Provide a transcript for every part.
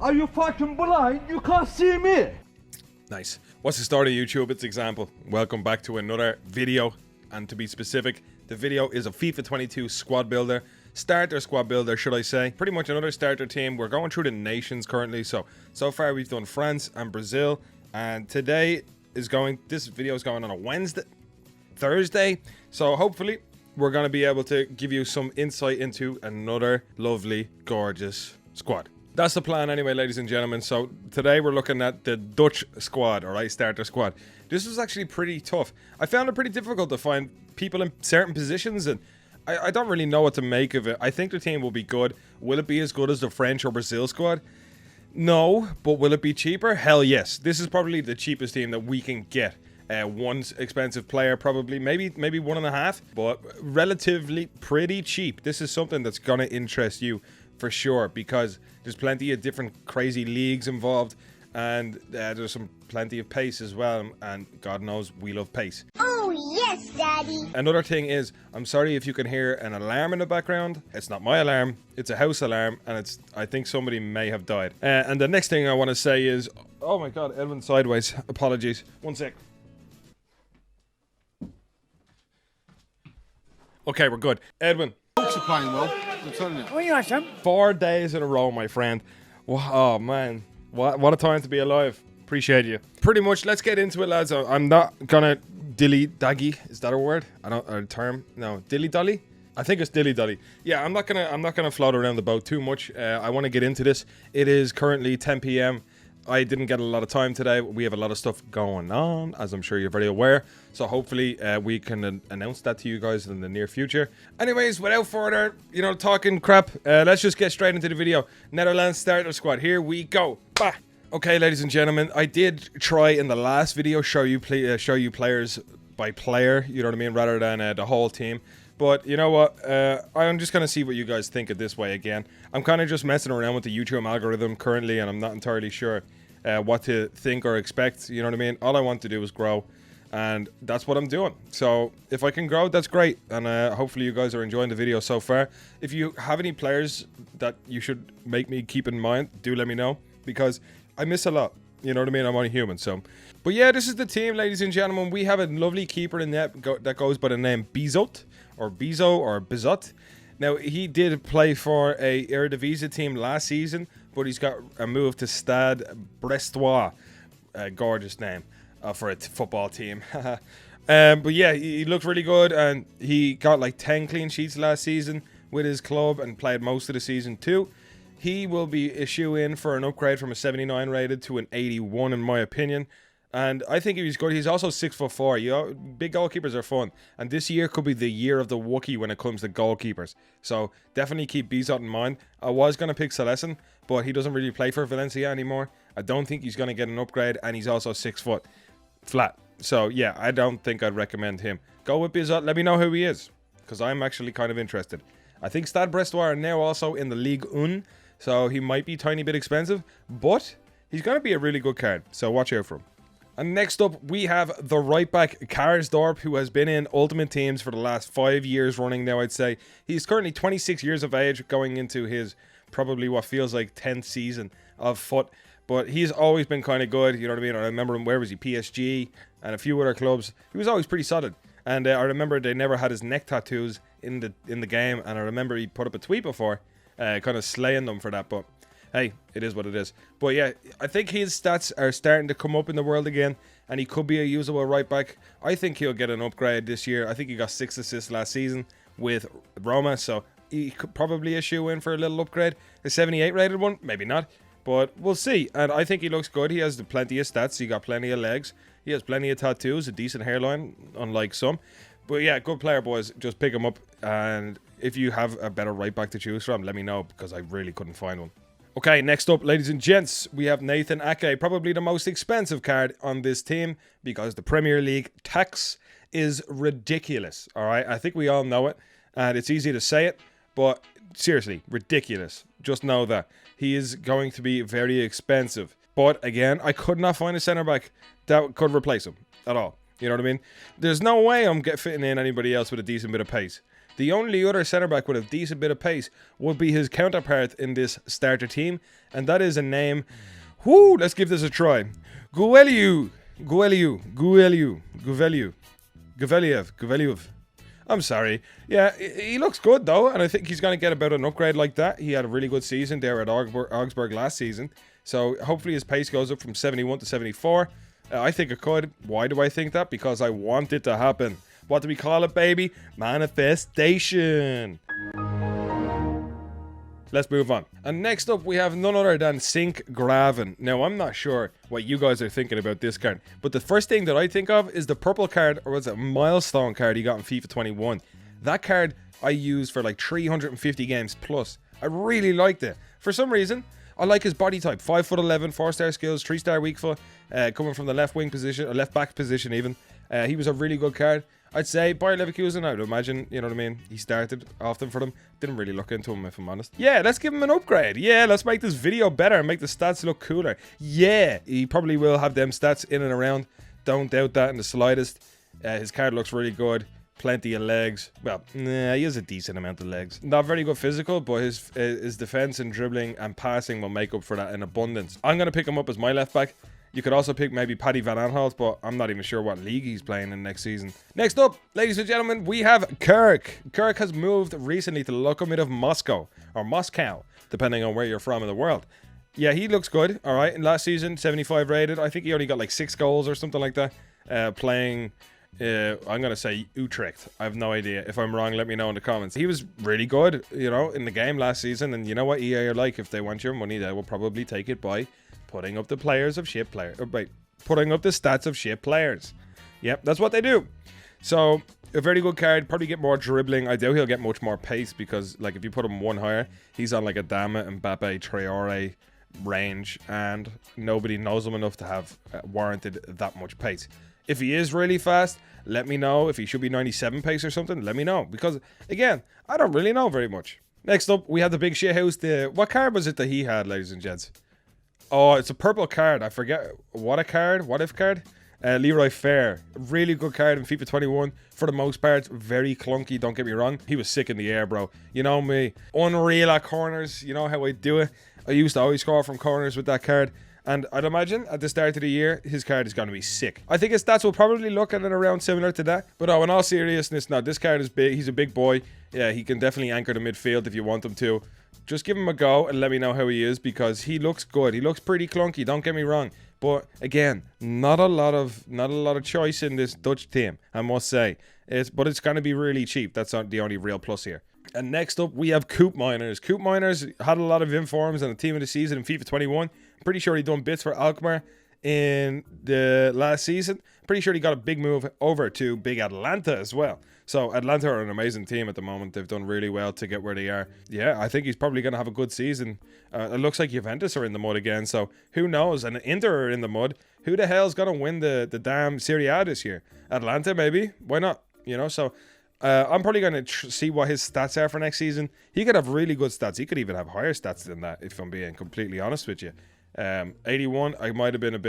Are you fucking blind? You can't see me. Nice. What's the story, YouTube? It's Example. Welcome back to another video. And to be specific, the video is a FIFA 22 squad builder. Starter squad builder, should I say. Pretty much another starter team. We're going through the nations currently. So far we've done France and Brazil. And today is this video is going on a Thursday. So hopefully we're going to be able to give you some insight into another lovely, gorgeous squad. That's the plan anyway, ladies and gentlemen. So today we're looking at the Dutch squad, alright, starter squad. This was actually pretty tough. I found it pretty difficult to find people in certain positions, and I don't really know what to make of it. I think the team will be good. Will it be as good as the French or Brazil squad? No, but will it be cheaper? Hell yes. This is probably the cheapest team that we can get. One expensive player probably, maybe 1.5, but relatively pretty cheap. This is something that's gonna interest you for sure, because there's plenty of different crazy leagues involved, and there's plenty of pace as well, and God knows we love pace. Oh yes, Daddy. Another thing is, I'm sorry if you can hear an alarm in the background. It's not my alarm, it's a house alarm, and I think somebody may have died. And the next thing I want to say is, oh my god, Edwin sideways, apologies, one sec. Okay, we're good. Edwin. Folks are playing well, I'm telling you. Oh, you are, Sam. 4 days in a row, my friend. Oh, man. What a time to be alive. Appreciate you. Pretty much, let's get into it, lads. I'm not gonna dilly-daggy. Is that a word? A term? No, dilly-dally? I think it's dilly-dally. Yeah, I'm not gonna float around the boat too much. I want to get into this. It is currently 10 p.m. I didn't get a lot of time today. We have a lot of stuff going on, as I'm sure you're very aware. So hopefully we can announce that to you guys in the near future. Anyways, without further, talking crap, let's just get straight into the video. Netherlands starter squad. Here we go. Bah. Okay, ladies and gentlemen, I did try in the last video show you players by player, you know what I mean, rather than the whole team. But you know what, I'm just going to see what you guys think of this way again. I'm kind of just messing around with the YouTube algorithm currently, and I'm not entirely sure what to think or expect, you know what I mean? All I want to do is grow, and that's what I'm doing. So if I can grow, that's great, and hopefully you guys are enjoying the video so far. If you have any players that you should make me keep in mind, do let me know, because I miss a lot. You know what I mean? I'm only human, so. But yeah, this is the team, ladies and gentlemen. We have a lovely keeper in net that goes by the name Bizot, or Bizo, or Bizot. Now, he did play for a Eredivisie team last season, but he's got a move to Stade Brestois. A gorgeous name for a football team. But yeah, he looked really good, and he got like 10 clean sheets last season with his club and played most of the season too. He will be a shoe-in for an upgrade from a 79 rated to an 81 in my opinion. And I think he's good. He's also 6'4". Big goalkeepers are fun. And this year could be the year of the Wookiee when it comes to goalkeepers. So definitely keep Bizot in mind. I was going to pick Celestin, but he doesn't really play for Valencia anymore. I don't think he's going to get an upgrade. And he's also 6 foot flat. So yeah, I don't think I'd recommend him. Go with Bizot. Let me know who he is, because I'm actually kind of interested. I think Stade Brestois are now also in the Ligue 1. So he might be a tiny bit expensive, but he's going to be a really good card. So watch out for him. And next up, we have the right back, Karis Darp, who has been in Ultimate Teams for the last 5 years running now, I'd say. He's currently 26 years of age, going into his probably what feels like 10th season of foot. But he's always been kind of good, you know what I mean? I remember him, where was he? PSG and a few other clubs. He was always pretty solid. And I remember they never had his neck tattoos in the game. And I remember he put up a tweet before, kind of slaying them for that, but hey, it is what it is. But yeah, I think his stats are starting to come up in the world again, and he could be a usable right back. I think he'll get an upgrade this year. I think he got 6 assists last season with Roma, so he could probably issue in for a little upgrade. A 78 rated one, maybe not, but we'll see. And I think he looks good. He has plenty of stats. He got plenty of legs. He has plenty of tattoos, a decent hairline, unlike some. But yeah, good player, boys. Just pick him up, and if you have a better right back to choose from, let me know, because I really couldn't find one. Okay, next up, ladies and gents, we have Nathan Ake, probably the most expensive card on this team, because the Premier League tax is ridiculous, all right? I think we all know it, and it's easy to say it, but seriously, ridiculous. Just know that. He is going to be very expensive. But again, I could not find a centre-back that could replace him at all. You know what I mean? There's no way I'm fitting in anybody else with a decent bit of pace. The only other centre-back with a decent bit of pace would be his counterpart in this starter team, and that is a name... Whoo, let's give this a try. Guveliev. I'm sorry. Yeah, he looks good though, and I think he's going to get about an upgrade like that. He had a really good season there at Augsburg last season, so hopefully his pace goes up from 71 to 74. I think it could. Why do I think that? Because I want it to happen. What do we call it, baby? Manifestation. Let's move on. And next up, we have none other than Sink Graven. Now, I'm not sure what you guys are thinking about this card, but the first thing that I think of is the purple card, or was it a milestone card he got in FIFA 21. That card I used for like 350 games plus. I really liked it. For some reason, I like his body type. 5'11", 4-star skills, 3-star weak foot, coming from the left wing position, or left back position even. He was a really good card. I'd say Bayer Leverkusen, I would imagine, you know what I mean? He started often for them. Didn't really look into him, if I'm honest. Yeah, let's give him an upgrade. Yeah, let's make this video better and make the stats look cooler. Yeah, he probably will have them stats in and around. Don't doubt that in the slightest. His card looks really good. Plenty of legs. Well, nah, he has a decent amount of legs. Not very good physical, but his defense and dribbling and passing will make up for that in abundance. I'm going to pick him up as my left back. You could also pick maybe Paddy Van Aanholt, but I'm not even sure what league he's playing in next season. Next up, ladies and gentlemen, we have Kirk. Kirk has moved recently to the Lokomotiv Moscow, or Moscow, depending on where you're from in the world. Yeah, he looks good, all right. In last season, 75 rated. I think he only got like 6 goals or something like that. Playing, I'm going to say Utrecht. I have no idea. If I'm wrong, let me know in the comments. He was really good, you know, in the game last season. And you know what EA are like? If they want your money, they will probably take it by putting up the players of shit players. Putting up the stats of shit players. Yep, that's what they do. So, a very good card. Probably get more dribbling. I doubt he'll get much more pace because, like, if you put him one higher, he's on like a Dama, Mbappe, Traore range, and nobody knows him enough to have warranted that much pace. If he is really fast, let me know. If he should be 97 pace or something, let me know. Because, again, I don't really know very much. Next up, we have the big shithouse. What card was it that he had, ladies and gents? Oh, it's a purple card. I forget. What a card? What if card? Leroy Fair. Really good card in FIFA 21. For the most part, very clunky, don't get me wrong. He was sick in the air, bro. You know me. Unreal at corners. You know how I do it. I used to always score from corners with that card. And I'd imagine at the start of the year, his card is going to be sick. I think his stats will probably look at it around similar to that. But no, in all seriousness, no, this card is big. He's a big boy. Yeah, he can definitely anchor the midfield if you want him to. Just give him a go and let me know how he is, because he looks good. He looks pretty clunky, don't get me wrong. But again, not a lot of choice in this Dutch team, I must say. But it's going to be really cheap. That's not the only real plus here. And next up, we have Coop Miners. Coop Miners had a lot of informs on the team of the season in FIFA 21. I'm pretty sure he done bits for Alkmaar in the last season. Pretty sure he got a big move over to Big Atlanta as well. So Atlanta are an amazing team at the moment. They've done really well to get where they are. Yeah, I think he's probably going to have a good season. It looks like Juventus are in the mud again, so who knows? And Inter are in the mud. Who the hell's going to win the damn Serie A this year? Atlanta, maybe? Why not? You know, so I'm probably going to see what his stats are for next season. He could have really good stats. He could even have higher stats than that, if I'm being completely honest with you. 81, I might have been a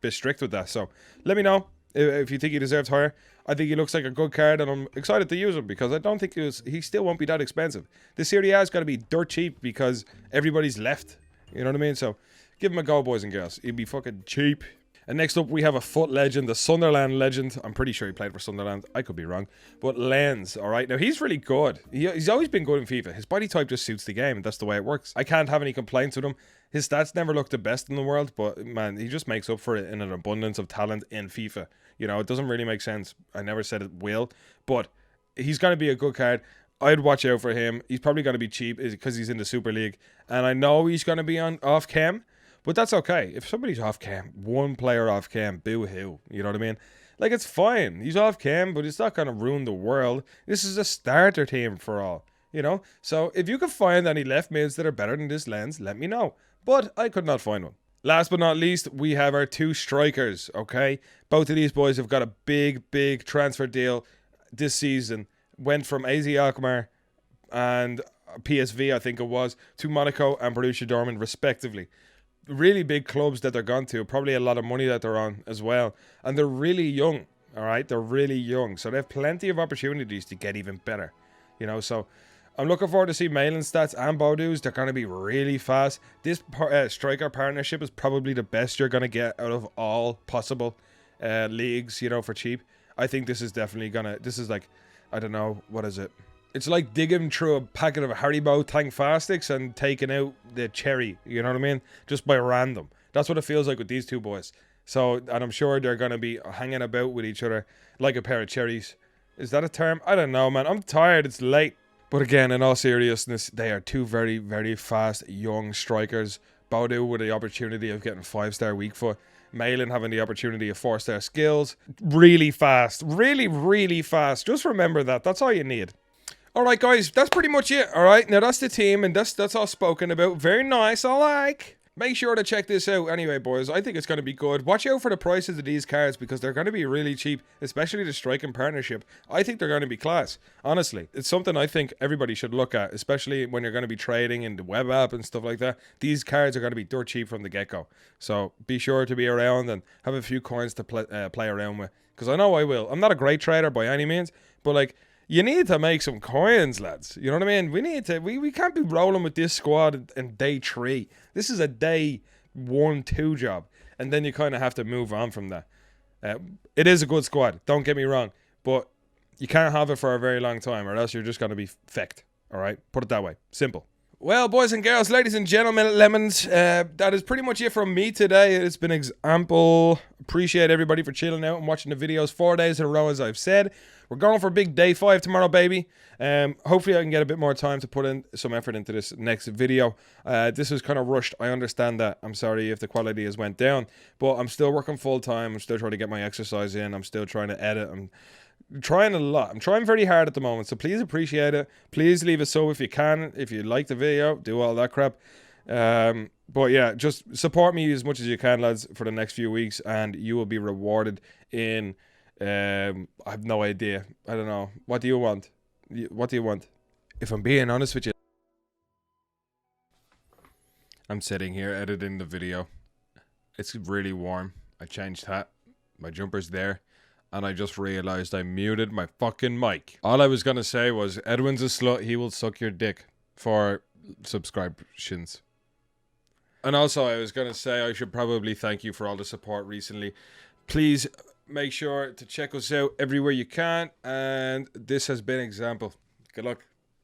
bit strict with that. So let me know if you think he deserves higher. I think he looks like a good card, and I'm excited to use him because I don't think he still won't be that expensive. The Serie A has got to be dirt cheap because everybody's left. You know what I mean? So give him a go, boys and girls. He'd be fucking cheap. And next up, we have a foot legend, the Sunderland legend. I'm pretty sure he played for Sunderland. I could be wrong. But Lens, all right? Now, he's really good. He's always been good in FIFA. His body type just suits the game, and that's the way it works. I can't have any complaints with him. His stats never look the best in the world, but, man, he just makes up for it in an abundance of talent in FIFA. You know, it doesn't really make sense. I never said it will, but he's going to be a good card. I'd watch out for him. He's probably going to be cheap because he's in the Super League. And I know he's going to be on off cam, but that's okay. If somebody's off cam, one player off cam, boo-hoo. You know what I mean? Like, it's fine. He's off cam, but it's not going to ruin the world. This is a starter team for all, you know? So if you can find any left mids that are better than this Lens, let me know. But I could not find one. Last but not least, we have our two strikers, okay? Both of these boys have got a big transfer deal this season. Went from AZ Alkmaar and PSV, I think it was, to Monaco and Borussia Dortmund, respectively. Really big clubs that they're gone to. Probably a lot of money that they're on as well. And they're really young, all right? They're really young. So they have plenty of opportunities to get even better. you know. So I'm looking forward to see Malin's stats and Bowdoo's. They're going to be really fast. This striker partnership is probably the best you're going to get out of all possible leagues, you know, for cheap. I think this is definitely going to, this is like, I don't know, what is it? It's like digging through a packet of Haribo Tank Fastics and taking out the cherry, you know what I mean? Just by random. That's what it feels like with these two boys. So, and I'm sure they're going to be hanging about with each other like a pair of cherries. Is that a term? I don't know, man. I'm tired. It's late. But again, in all seriousness, they are two very, very fast young strikers. Bowdoo with the opportunity of getting 5-star weak foot. Malin having the opportunity of 4-star skills. Really fast. Really, really fast. Just remember that. That's all you need. Alright guys, that's pretty much it. Alright, now that's the team and that's all spoken about. Very nice, I like. Make sure to check this out anyway, boys. I think it's going to be good. Watch out for the prices of these cards because they're going to be really cheap, especially the striking partnership. I think they're going to be class. Honestly, it's something I think everybody should look at, especially when you're going to be trading in the web app and stuff like that. These cards are going to be dirt cheap from the get-go. So be sure to be around and have a few coins to play around with. Because I know I will. I'm not a great trader by any means, but like, you need to make some coins, lads. You know what I mean? We need to. We can't be rolling with this squad in day 3. This is a day 1, 2 job, and then you kind of have to move on from that. It is a good squad. Don't get me wrong, but you can't have it for a very long time, or else you're just going to be fecked. All right, put it that way. Simple. Well, boys and girls, ladies and gentlemen, lemons, that is pretty much it from me today. It's been example. Appreciate everybody for chilling out and watching the videos 4 days in a row, as I've said. We're going for big day 5 tomorrow, baby. Hopefully I can get a bit more time to put in some effort into this next video. This was kind of rushed. I understand that. I'm sorry if the quality has went down, but I'm still working full time. I'm still trying to get my exercise in. I'm still trying to edit. I'm trying a lot. I'm trying very hard at the moment, so please appreciate it. Please leave a sub if you can. If you like the video, do all that crap. But yeah, just support me as much as you can, lads, for the next few weeks, and you will be rewarded in... I have no idea. I don't know. What do you want? What do you want? If I'm being honest with you, I'm sitting here editing the video. It's really warm. I changed hat. My jumper's there. And I just realized I muted my fucking mic. All I was going to say was, Edwin's a slut. He will suck your dick for subscriptions. And also, I was going to say I should probably thank you for all the support recently. Please... make sure to check us out everywhere you can, and this has been example. Good luck.